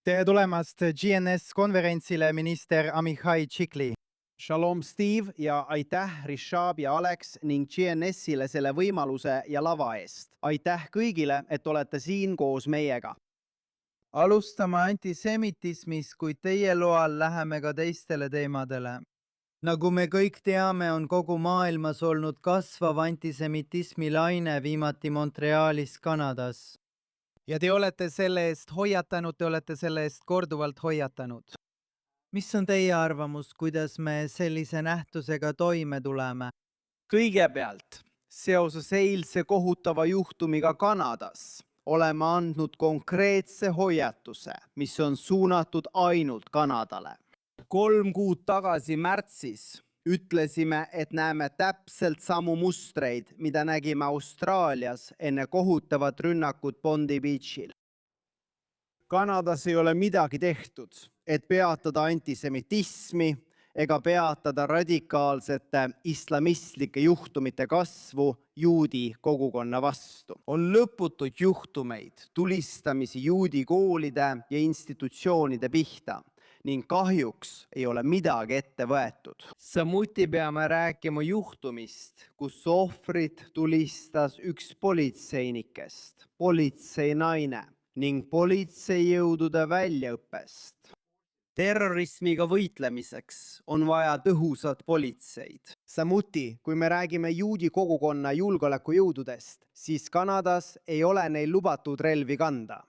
Tere tulemast GNS-konverentsile, minister Amichai Tšikli. Shalom Steve ja aitäh Rishab ja Alex ning GNS-ile selle võimaluse ja lava eest. Aitäh kõigile, et olete siin koos meiega. Alustame antisemitismist, kuid teie loal läheme ka teistele teemadele. Nagu me kõik teame, on kogu maailmas olnud kasvav antisemitismi laine, viimati Montrealis, Kanadas. Ja te olete selle eest hoiatanud, te olete selle eest korduvalt hoiatanud. Mis on teie arvamus, kuidas me sellise nähtusega toime tuleme? Kõigepealt, seoses eilse kohutava juhtumiga Kanadas oleme andnud konkreetse hoiatuse, mis on suunatud ainult Kanadale. 3 kuud tagasi märtsis ütlesime, et näeme täpselt samu mustreid, mida nägime Austraalias enne kohutavat rünnakut Bondi Beachil. Kanadas ei ole midagi tehtud, et peatada antisemitismi ega peatada radikaalsete islamistlike juhtumite kasvu juudi kogukonna vastu. On lõputuid juhtumeid, tulistamisi juudi koolide ja institutsioonide pihta ning kahjuks ei ole midagi ette võetud. Samuti peame rääkima juhtumist, kus ohvrit tulistas üks politseinikest, politseinaine ning politseijõudude väljaõppest. Terrorismiga võitlemiseks on vaja tõhusat politseid. Samuti, kui me räägime juudi kogukonna julgeolekujõududest, siis Kanadas ei ole neil lubatud relvi kanda.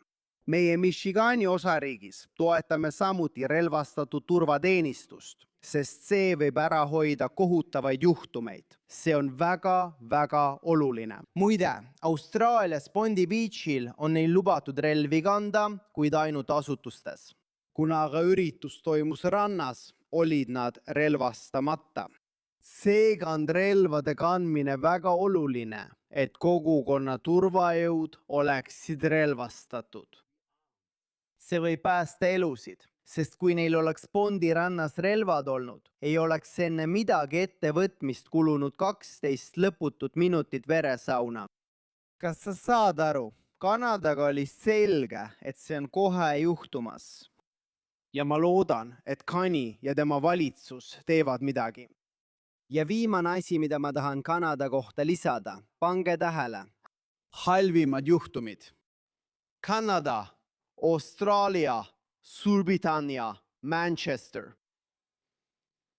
Meie Michigani osariigis toetame samuti relvastatud turvateenistust, sest see võib ära hoida kohutavaid juhtumeid. See on väga oluline. Muide, Austraalias Bondi Beachil on neil lubatud relvi kanda, kuid ainult asutustes. Kuna aga üritus toimus rannas, olid nad relvastamata. Seega on relvade kandmine väga oluline, et kogukonna turvajõud oleksid relvastatud. See võib päästa elusid, sest kui neil oleks Bondi rannas relvad olnud, ei oleks enne midagi ettevõtmist kulunud 12 lõputut minutit veresauna. Kas sa saad aru? Kanadaga oli selge, et see on kohe juhtumas. Ja ma loodan, et Kani ja tema valitsus teevad midagi. Ja viimane asi, mida ma tahan Kanada kohta lisada, pange tähele. Halvimad juhtumid. Kanada, Austraalia, Suurbritannia, Manchester.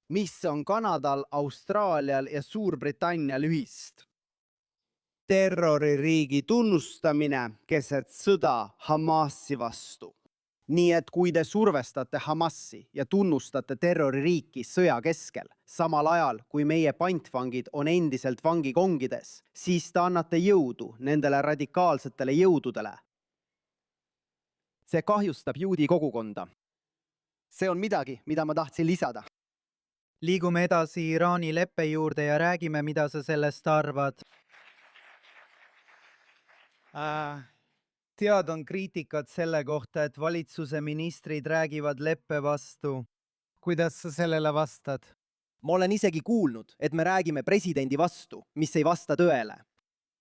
Mis on Kanadal, Austraalial ja Suurbritannial ühist? Terroririigi tunnustamine keset sõda Hamasi vastu. Nii et kui te survestate Hamasi ja tunnustate terroririiki sõja keskel, samal ajal kui meie pantvangid on endiselt vangikongides, siis te annate jõudu nendele radikaalsetele jõududele. See kahjustab juudi kogukonda. See on midagi, mida ma tahtsin lisada. Liigume edasi Iraani leppe juurde ja räägime, mida sa sellest arvad. Tead on kriitikat selle kohta, et valitsuse ministrid räägivad leppe vastu. Kuidas sa sellele vastad? Ma olen isegi kuulnud, et me räägime presidendi vastu, mis ei vasta tõele.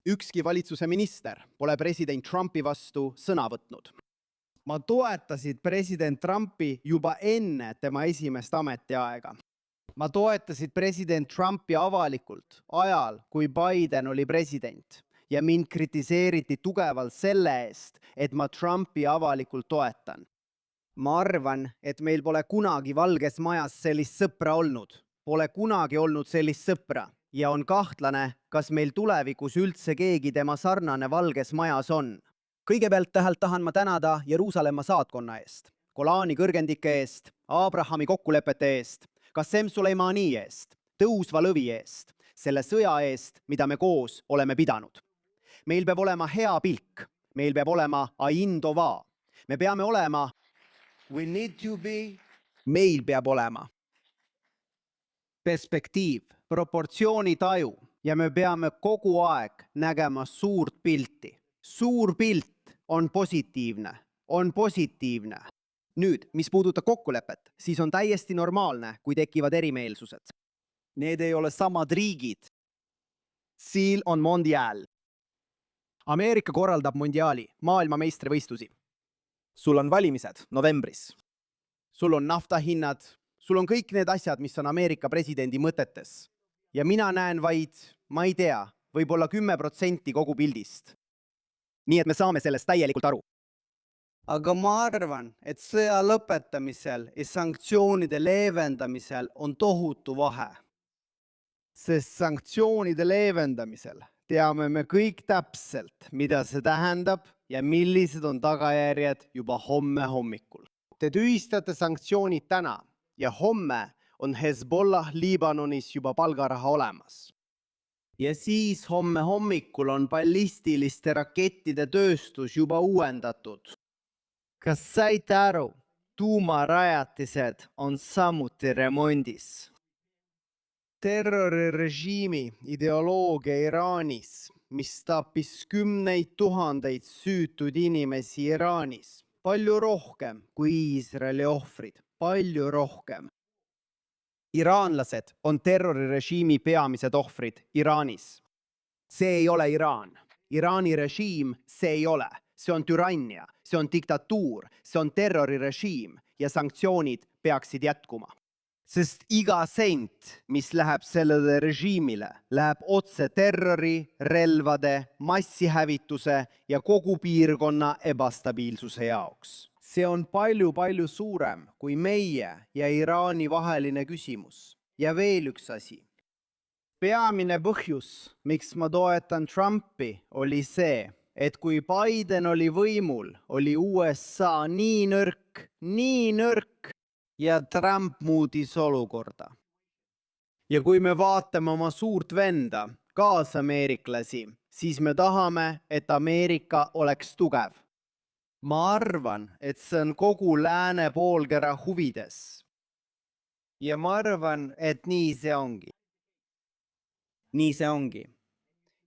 Ükski valitsuse minister pole president Trumpi vastu sõna võtnud. Ma toetasin president Trumpi juba enne tema esimest ametiaega. Ma toetasin president Trumpi avalikult ajal, kui Biden oli president. Ja mind kritiseeriti tugevalt selle eest, et ma Trumpi avalikult toetan. Ma arvan, et meil pole kunagi Valges Majas sellist sõpra olnud. Pole kunagi olnud sellist sõpra ja on kahtlane, kas meil tulevikus üldse keegi tema sarnane Valges Majas on. Kõigepealt tahan ma tänada Jeruusalemma saatkonna eest, Golani kõrgendike eest, Abrahami kokkulepete eest, Qasem Soleimani eest, tõusva lõvi eest, selle sõja eest, mida me koos oleme pidanud. Meil peab olema hea pilk, meil peab olema ain tova. Me peame olema, meil peab olema perspektiiv, proportsioonitaju ja me peame kogu aeg nägema suurt pilti. Suur pilt on positiivne, Nüüd, mis puudutab kokkulepet, siis on täiesti normaalne, kui tekivad erimeelsused. Need ei ole samad riigid. Siil on mondiaal. Ameerika korraldab mondiaali, maailmameistrivõistlusi. sul on valimised novembris. sul on naftahinnad, sul on kõik need asjad, mis on Ameerika presidendi mõtetes. Ja mina näen vaid, ma ei tea, võib-olla 10% kogu pildist. Nii et me saame sellest täielikult aru. Aga ma arvan, et sõja lõpetamisel ja sanktsioonide leevendamisel on tohutu vahe. Sest sanktsioonide leevendamisel teame me kõik täpselt, mida see tähendab ja millised on tagajärjed juba homme hommikul. Te tühistate sanktsioonid täna ja homme on Hezbollah Liibanonis juba palgaraha olemas. Ja siis homme hommikul on ballistiliste rakettide tööstus juba uuendatud. Kas saite aru? Tuumarajatised on samuti remondis. Terrorirežiimi ideoloogia Iraanis, mis tappis 10 000 süütuid inimesi Iraanis, palju rohkem kui Iisraeli ohvrid, palju rohkem. Iraanlased on terrorirežiimi peamised ohvrid Iraanis. See ei ole Iraan. Iraani režiim see ei ole. See on türannia, see on diktatuur, see on terrorirežiim ja sanktsioonid peaksid jätkuma. Sest iga sent, mis läheb sellele režiimile, läheb otse terrori, relvade, massihävituse ja kogu piirkonna ebastabiilsuse jaoks. See on palju suurem kui meie ja Iraani vaheline küsimus. Ja veel üks asi. Peamine põhjus, miks ma toetan Trumpi, oli see, et kui Biden oli võimul, oli USA nii nõrk ja Trump muutis olukorda. Ja kui me vaatame oma suurt venda, kaasameeriklasi, siis me tahame, et Ameerika oleks tugev. Ma arvan, et see on kogu lääne poolkera huvides. Ja ma arvan, et nii see ongi. Nii see ongi.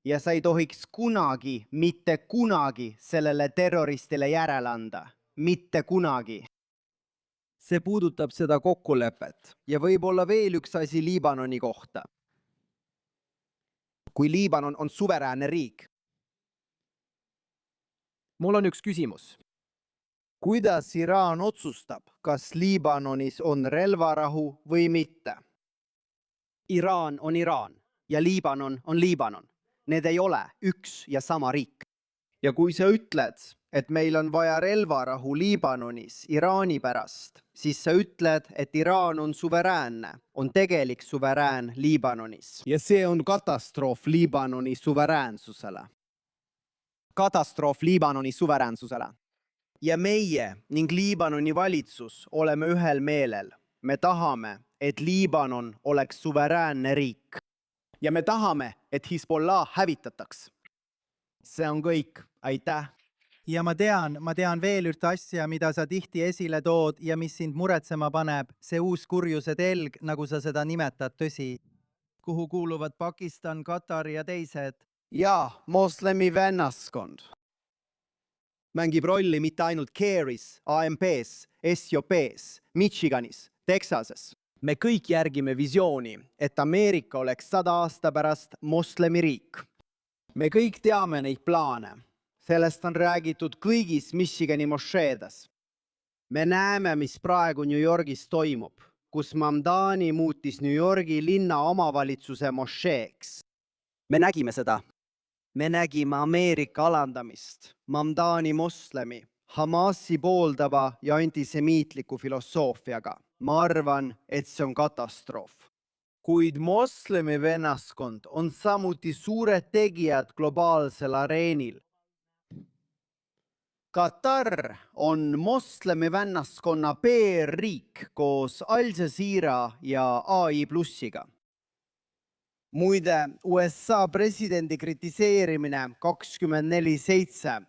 Ja sa ei tohiks kunagi, mitte kunagi sellele terroristile järele anda. Mitte kunagi. See puudutab seda kokkulepet ja võib-olla veel üks asi Liibanoni kohta. Kui Liibanon on suveräänne riik. Mul on üks küsimus. Kuidas Iraan otsustab, kas Liibanonis on relvarahu või mitte? Iraan on Iraan ja Liibanon on Liibanon. Need ei ole üks ja sama riik. Ja kui sa ütled, et meil on vaja relvarahu Liibanonis Iraani pärast, siis sa ütled, et Iraan on suveräänne, on tegelik suverään Liibanonis. Ja see on katastroof Liibanoni suveräänsusele. Katastroof Liibanoni suveräänsusele. Ja meie ning Liibanoni valitsus oleme ühel meelel. Me tahame, et Liibanon oleks suveräänne riik. Ja me tahame, et Hezbollah hävitataks. See on kõik. Aitäh! Ja ma tean veel ühte asja, mida sa tihti esile tood ja mis sind muretsema paneb, see uus kurjuse telg, nagu sa seda nimetad, tõsi, kuhu kuuluvad Pakistan, Katar ja teised. Ja moslemi vennaskond. Mängib rolli mitte ainult Care'is, AMP's, SJP's, Michiganis, Texases. Me kõik järgime visiooni, et Ameerika oleks 100 aasta pärast moslemiriik. Me kõik teame neid plaane. Sellest on räägitud kõigis Michigani mošeedes. Me näeme, mis praegu New Yorgis toimub, kus Mamdani muutis New Yorgi linna omavalitsuse mošeeks. Me nägime seda. Me nägime Ameerika alandamist, Mamdani moslemi, Hamasi pooldava ja antisemiitliku filosoofiaga. Ma arvan, et see on katastroof. Kuid moslemi vennaskond on samuti suured tegijad globaalsel areenil. Katar on moslemi vennaskonna PR-riik koos Al Jazeera ja AI Plussiga. Muide, USA presidendi kritiseerimine 24/7.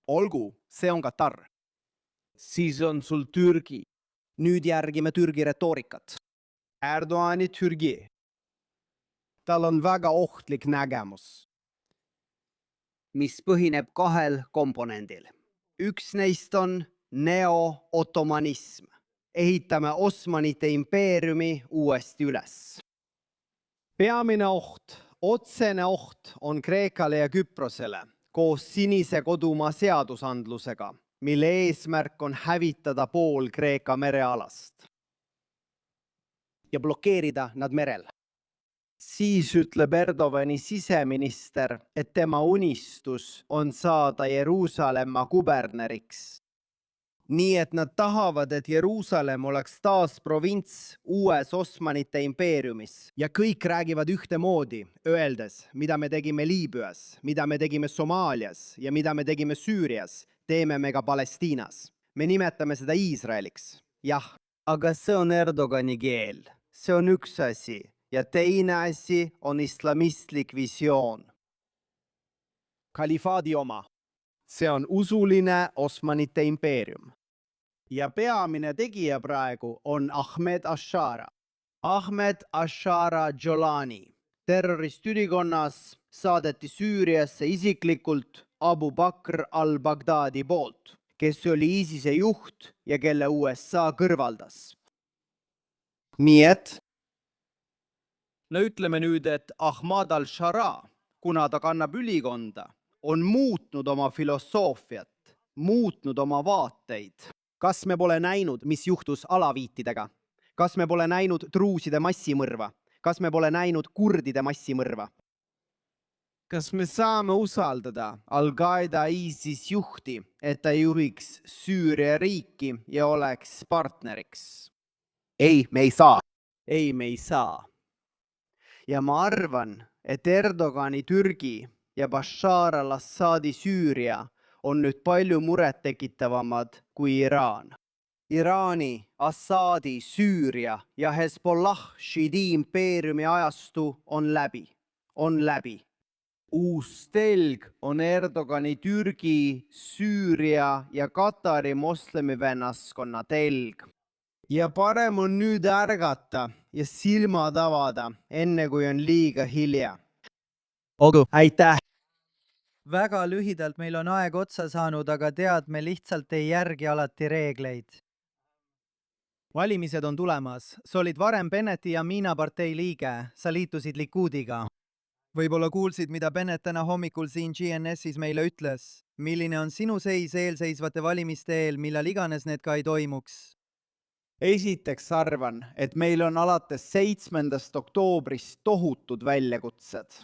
Olgu, see on Katar. Siis on sul Türgi. Nüüd järgime Türgi retoorikat. Erdoğani Türgi. Tal on väga ohtlik nägemus, mis põhineb kahel komponendil. Üks neist on neo-ottomanism. Ehitame Osmanite impeeriumi uuesti üles. Peamine oht, otsene oht on Kreekale ja Küprosele koos sinise kodumaa seadusandlusega. mille eesmärk on hävitada pool Kreeka merealast ja blokeerida nad merel. Siis ütleb Erdogani siseminister, et tema unistus on saada Jeruusalemma kuberneriks. Nii et nad tahavad, et Jeruusalemm oleks taas provints uues Osmanite impeeriumis. Ja kõik räägivad ühtemoodi, öeldes, mida me tegime Liibüas, mida me tegime Somaalias ja mida me tegime Süürias, teeme me ka Palestiinas. Me nimetame seda Iisraeliks. Jah, aga see on Erdogani keel. See on üks asi ja teine asi on islamistlik visioon. Kalifaadi oma. See on usuline Osmanite impeerium. Ja peamine tegija praegu on Ahmed Ashara. Ahmed Ashara Jolani. Terroristülikonnas saadeti Süüriasse isiklikult Abu Bakr al-Baghdadi poolt, kes oli ISISe juht ja kelle USA kõrvaldas. Nii et no ütleme nüüd, et Ahmad al-Shara, kuna ta kannab ülikonda, on muutnud oma filosoofiat, muutnud oma vaateid. Kas me pole näinud, mis juhtus alaviitidega? Kas me pole näinud druuside massimõrva? Kas me pole näinud kurdide massimõrva? Kas me saame usaldada Al-Qaeda ISIS juhti, et ta juhiks Süüria riiki ja oleks partneriks? Ei, me ei saa. Ei, me ei saa. Ja ma arvan, et Erdogani Türgi ja Bashar al-Assadi Süüria on nüüd palju murettekitavamad kui Iraan. Iraani, Assadi, Süüria ja Hezbollah Shiidi impeeriumi ajastu on läbi. On läbi. Uus telg on Erdogani Türgi, Süüria ja Katari moslemivennaskonna telg. Ja parem on nüüd ärgata ja silmad avada, enne kui on liiga hilja. Olgu. Aitäh! Väga lühidalt meil on aeg otsa saanud, aga tead, me lihtsalt ei järgi alati reegleid. Valimised on tulemas. Sa olid varem Benneti ja Miina partei liige. Sa liitusid Likudiga. Võib-olla kuulsid, mida Bennett täna hommikul siin GNS-is meile ütles. Milline on sinu seis eelseisvate valimiste eel, millal iganes need ka ei toimuks? Esiteks arvan, et meil on alates 7. oktoobrist tohutud väljakutsed.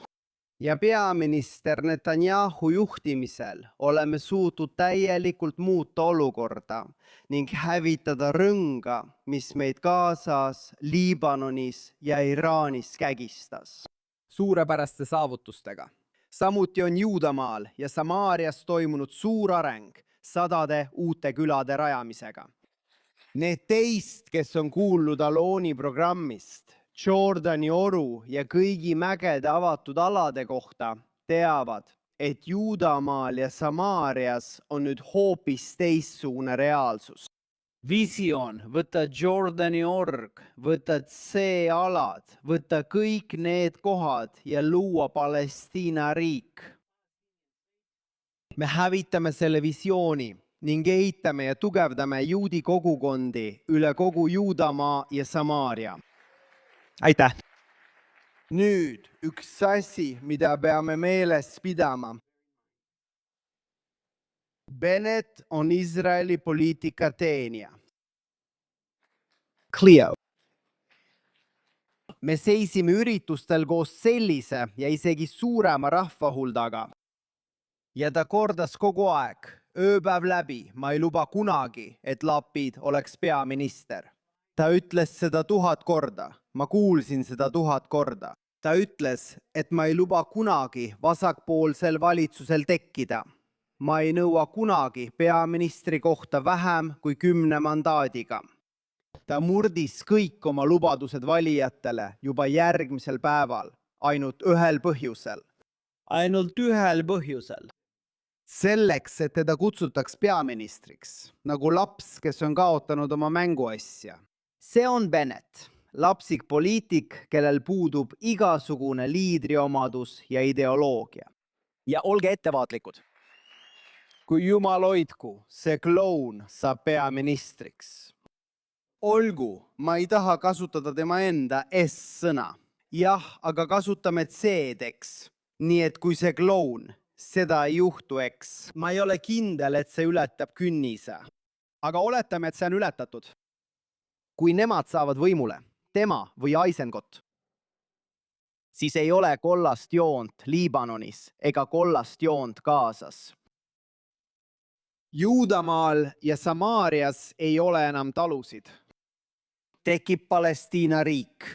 Ja peaminister Netanyahu juhtimisel oleme suutnud täielikult muuta olukorda ning hävitada rõnga, mis meid Gazas, Liibanonis ja Iraanis kägistas. Suurepäraste saavutustega. Samuti on Juudamaal ja Samaarias toimunud suur areng sadade uute külade rajamisega. Need teist, kes on kuulnud Aloni programmist, Jordani oru ja kõigi mägede avatud alade kohta, teavad, et Juudamaal ja Samaarias on nüüd hoopis teistsugune reaalsus. Visioon, võta Jordani org, võta C-alad, võta kõik need kohad ja luua Palestiina riik. Me hävitame selle visiooni ning ehitame ja tugevdame juudi kogukondi üle kogu Juudamaa ja Samaaria. Aitäh! Nüüd üks asi, mida peame meeles pidama. Bennett on Iisraeli poliitika teenija. Cleo. Me seisime üritustel koos sellise ja isegi suurema rahvahuldaga. Ja ta kordas kogu aeg, ööpäev läbi, ma ei luba kunagi, et Lapid oleks peaminister. Ta ütles seda 1000 korda. Ma kuulsin seda 1000 korda. Ta ütles, et ma ei luba kunagi vasakpoolsel valitsusel tekkida. Ma ei nõua kunagi peaministri kohta vähem kui 10 mandaadiga. Ta murdis kõik oma lubadused valijatele juba järgmisel päeval, ainult ühel põhjusel. Ainult ühel põhjusel. Selleks, et teda kutsutaks peaministriks, nagu laps, kes on kaotanud oma mänguasja. See on Bennett. Lapsik poliitik, kellel puudub igasugune liidriomadus ja ideoloogia. Ja olge ettevaatlikud. Kui jumal hoidku, see kloun saab peaministriks. Olgu, ma ei taha kasutada tema enda S-sõna. Jah, aga kasutame C-deks. Nii et kui see kloun, Seda ei juhtu, eks. Ma ei ole kindel, et see ületab künnise. Aga oletame, et see on ületatud. Kui nemad saavad võimule, tema või Eisenkot, siis ei ole kollast joont Liibanonis ega kollast joont Gazas. Juudamaal ja Samaarias ei ole enam talusid. Tekib Palestiina riik.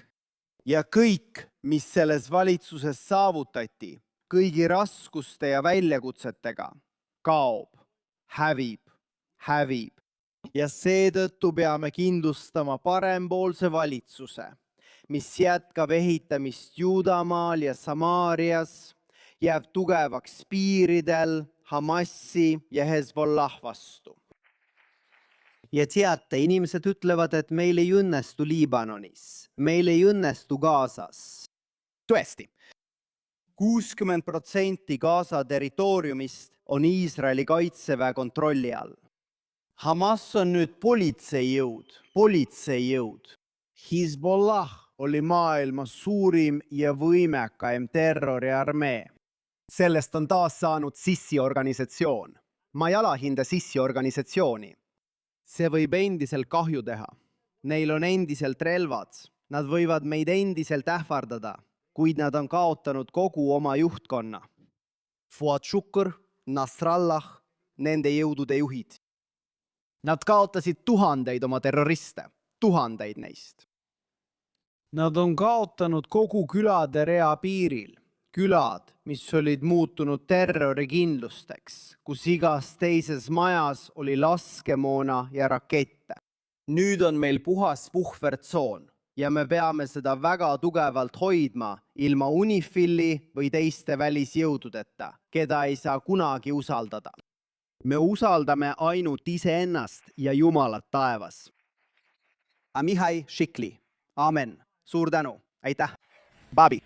Ja kõik, mis selles valitsuses saavutati, kõigi raskuste ja väljakutsetega, kaob, hävib. Ja seetõttu peame kindlustama parempoolse valitsuse, mis jätkab ehitamist Juudamaal ja Samaarias, jääb tugevaks piiridel Hamasi ja Hezbollah vastu. Ja teate, inimesed ütlevad, et meil ei õnnestu Liibanonis, meil ei õnnestu Gazas. Tõesti, 60% Gaza territooriumist on Iisraeli kaitseväe kontrolli all. Hamas on nüüd politseijõud. Hezbollah oli maailma suurim ja võimekaim terroriarmee. sellest on taas saanud sissiorganisatsioon. Ma ei alahinda sissiorganisatsiooni. See võib endiselt kahju teha. Neil on endiselt relvad. Nad võivad meid endiselt ähvardada, kuid nad on kaotanud kogu oma juhtkonna. Fuad Shukr, Nasrallah, nende jõudude juhid. Nad kaotasid tuhandeid oma terroriste, tuhandeid neist. Nad on kaotanud kogu külade rea piiril. Külad, mis olid muutunud terrorikindlusteks, kus igas teises majas oli laskemoona ja rakette. Nüüd on meil puhas puhvertsoon ja me peame seda väga tugevalt hoidma ilma UNIFIL-i või teiste välisjõududeta, keda ei saa kunagi usaldada. Me usaldame ainult iseennast ja Jumalat taevas. Amihai Shikli. Amen. Suur tänu. Aitäh. Babi.